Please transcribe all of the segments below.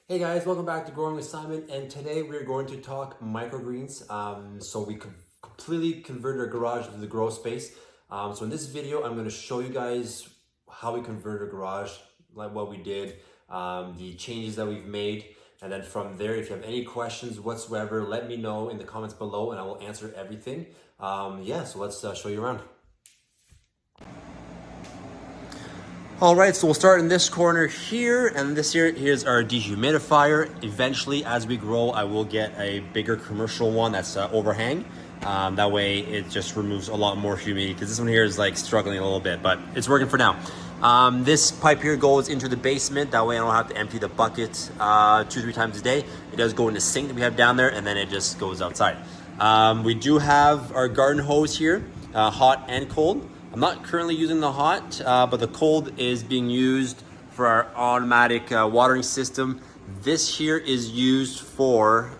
Hey guys, welcome back to Growing with Simon, and today we're going to talk microgreens. So we completely converted our garage into the grow space. So in this video, I'm going to show you guys how we converted our garage, like what we did, the changes that we've made, and then from there, if you have any questions whatsoever, let me know in the comments below, and I will answer everything. So let's show you around. All right, so we'll start in this corner here, and here's our dehumidifier. Eventually, as we grow, I will get a bigger commercial one that's overhang. That way it just removes a lot more humidity, because this one here is like struggling a little bit, but it's working for now. This pipe here goes into the basement. That way I don't have to empty the bucket 2-3 times a day. It does go in the sink that we have down there, and then it just goes outside. We do have our garden hose here, hot and cold. I'm not currently using the hot, but the cold is being used for our automatic watering system. This here is used for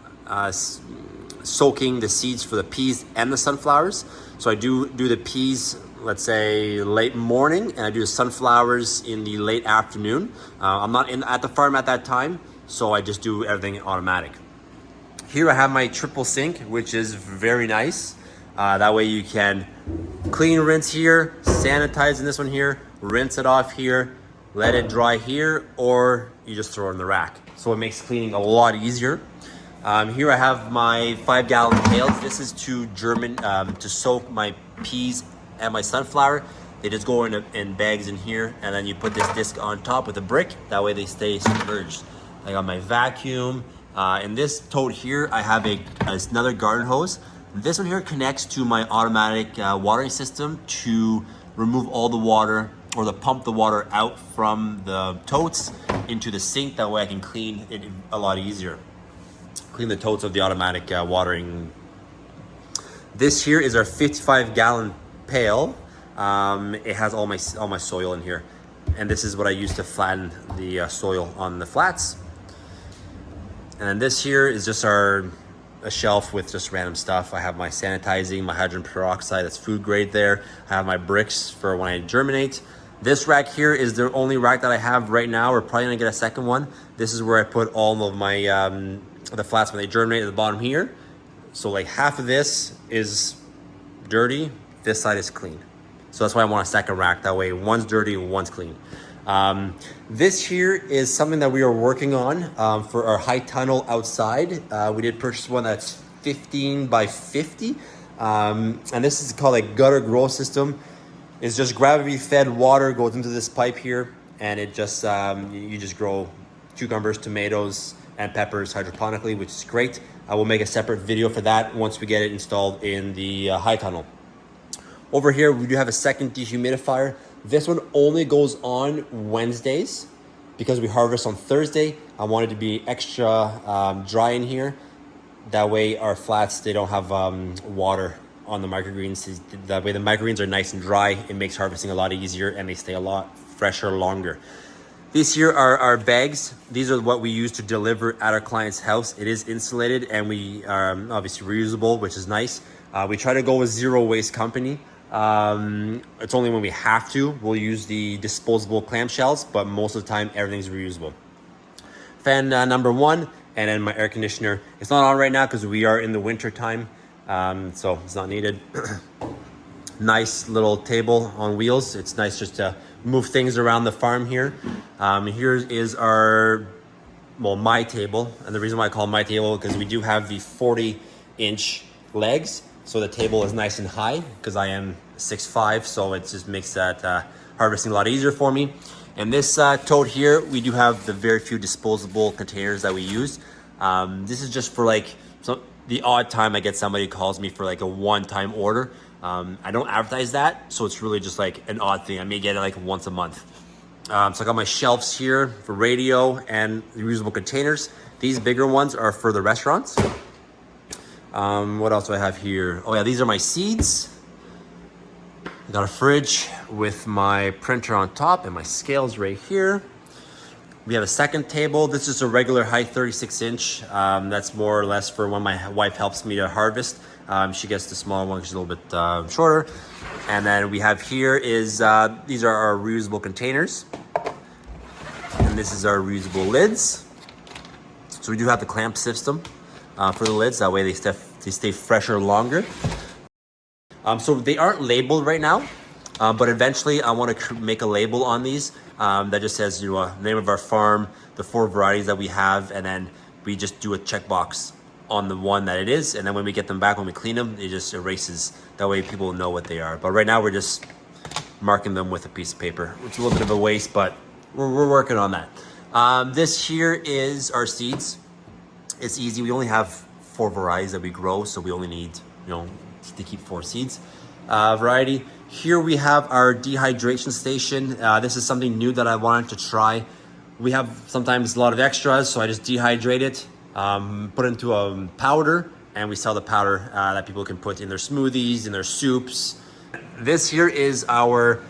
soaking the seeds for the peas and the sunflowers. So I do the peas, let's say late morning, and I do the sunflowers in the late afternoon. I'm not at the farm at that time, so I just do everything automatic. Here I have my triple sink, which is very nice. That way you can clean, rinse here, sanitize in this one here, rinse it off here, let it dry here, or you just throw it in the rack. So it makes cleaning a lot easier. Here I have my 5-gallon pails. This is to to soak my peas and my sunflower. They just go in bags in here, and then you put this disc on top with a brick. That way they stay submerged. I got my vacuum. In this tote here, I have another garden hose. This one here connects to my automatic watering system to remove all the water, or to pump the water out from the totes into the sink. That way I can clean it a lot easier. Clean the totes of the automatic watering. This here is our 55-gallon pail. It has all my soil in here. And this is what I use to flatten the soil on the flats. And then this here is just a shelf with just random stuff. I have my sanitizing, my hydrogen peroxide, that's food grade there. I have my bricks for when I germinate. This rack here is the only rack that I have right now. We're probably gonna get a second one. This is where I put all of my the flats when they germinate at the bottom here. So like half of this is dirty, this side is clean. So that's why I want a second rack. That way one's dirty, one's clean. This here is something that we are working on for our high tunnel outside. We did purchase one that's 15 by 50. And this is called a gutter grow system. It's just gravity fed water goes into this pipe here, and it just, you just grow cucumbers, tomatoes, and peppers hydroponically, which is great. I will make a separate video for that once we get it installed in the high tunnel. Over here, we do have a second dehumidifier. This one only goes on Wednesdays because we harvest on Thursday. I want it to be extra dry in here. That way our flats, they don't have water on the microgreens. That way the microgreens are nice and dry. It makes harvesting a lot easier, and they stay a lot fresher longer. These here are our bags. These are what we use to deliver at our client's house. It is insulated, and we are obviously reusable, which is nice. We try to go with zero waste company. It's only when we have to, we'll use the disposable clamshells, but most of the time everything's reusable. Fan number 1, and then my air conditioner. It's not on right now because we are in the winter time, so it's not needed. Nice little table on wheels. It's nice just to move things around the farm here. Here is my table, and the reason why I call it my table because we do have the 40-inch legs. So the table is nice and high because I am 6'5", so it just makes that harvesting a lot easier for me. And this tote here, we do have the very few disposable containers that we use. This is just for like the odd time I get somebody who calls me for like a one-time order. I don't advertise that, so it's really just like an odd thing. I may get it like once a month. So I got my shelves here for radio and reusable containers. These bigger ones are for the restaurants. What else do I have here? Oh yeah, these are my seeds. I got a fridge with my printer on top and my scales right here. We have a second table. This is a regular height 36-inch. That's more or less for when my wife helps me to harvest. She gets the smaller one, she's a little bit shorter. And then we have here is, these are our reusable containers. And this is our reusable lids. So we do have the clamp system for the lids. That way they stay fresher longer. So they aren't labeled right now, but eventually I want to make a label on these that just says, you know, name of our farm, the 4 varieties that we have, and then we just do a checkbox on the one that it is. And then when we get them back, when we clean them, it just erases. That way people know what they are. But right now we're just marking them with a piece of paper, which is a little bit of a waste, but we're working on that. This here is our seeds. It's easy. We only have 4 varieties that we grow, so we only need, you know, to keep 4 seeds. Variety. Here we have our dehydration station. This is something new that I wanted to try. We have sometimes a lot of extras, so I just dehydrate it, put it into a powder, and we sell the powder that people can put in their smoothies, in their soups. This here is our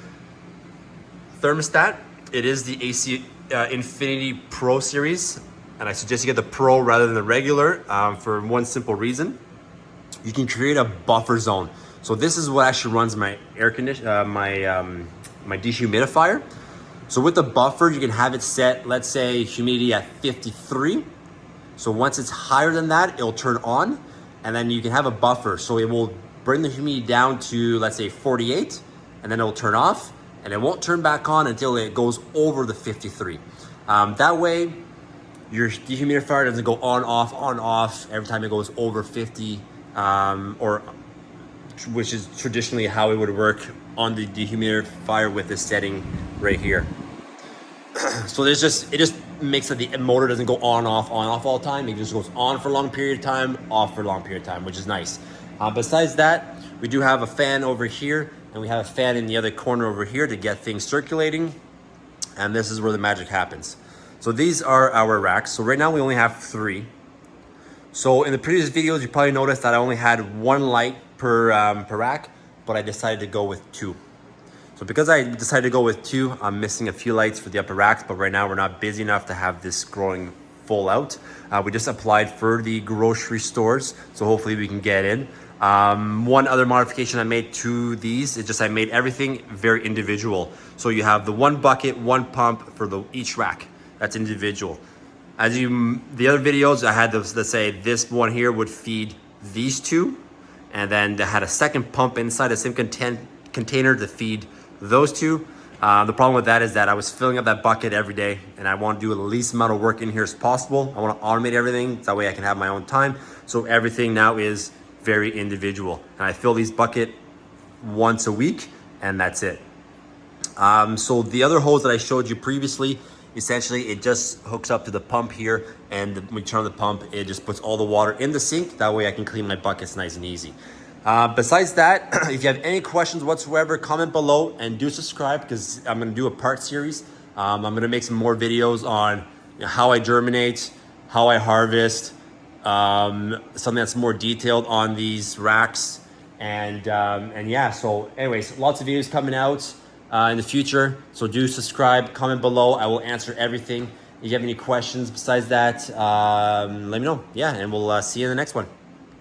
thermostat. It is the AC Infinity Pro series, and I suggest you get the Pro rather than the regular for one simple reason. You can create a buffer zone. So this is what actually runs my air conditioner, my dehumidifier. So with the buffer, you can have it set, let's say humidity at 53. So once it's higher than that, it'll turn on, and then you can have a buffer. So it will bring the humidity down to, let's say 48, and then it'll turn off, and it won't turn back on until it goes over the 53. That way, your dehumidifier doesn't go on, off every time it goes over 50, or which is traditionally how it would work on the dehumidifier with this setting right here. So it just makes that the motor doesn't go on, off all the time. It just goes on for a long period of time, off for a long period of time, which is nice. Besides that, we do have a fan over here, and we have a fan in the other corner over here to get things circulating. And this is where the magic happens. So these are our racks. So right now we only have 3. So in the previous videos, you probably noticed that I only had 1 light per rack, but I decided to go with 2. So because I decided to go with 2, I'm missing a few lights for the upper racks, but right now we're not busy enough to have this growing full out. We just applied for the grocery stores, so hopefully we can get in. One other modification I made to these is just I made everything very individual. So you have the 1 bucket, 1 pump for each rack. That's individual. The other videos I had those, let's say this one here would feed these 2, and then they had a second pump inside the same container to feed those 2. The problem with that is that I was filling up that bucket every day, and I want to do the least amount of work in here as possible. I want to automate everything, that way I can have my own time. So everything now is very individual, and I fill these bucket once a week, and that's it. So the other hose that I showed you previously, essentially it just hooks up to the pump here, and when we turn on the pump, it just puts all the water in the sink. That way I can clean my buckets nice and easy. Besides that, if you have any questions whatsoever, comment below and do subscribe, because I'm going to do a part series. I'm going to make some more videos on how I germinate, how I harvest, something that's more detailed on these racks. And yeah, so anyways, lots of videos coming out in the future. So do subscribe, comment below. I will answer everything. If you have any questions besides that, let me know. Yeah, and we'll see you in the next one.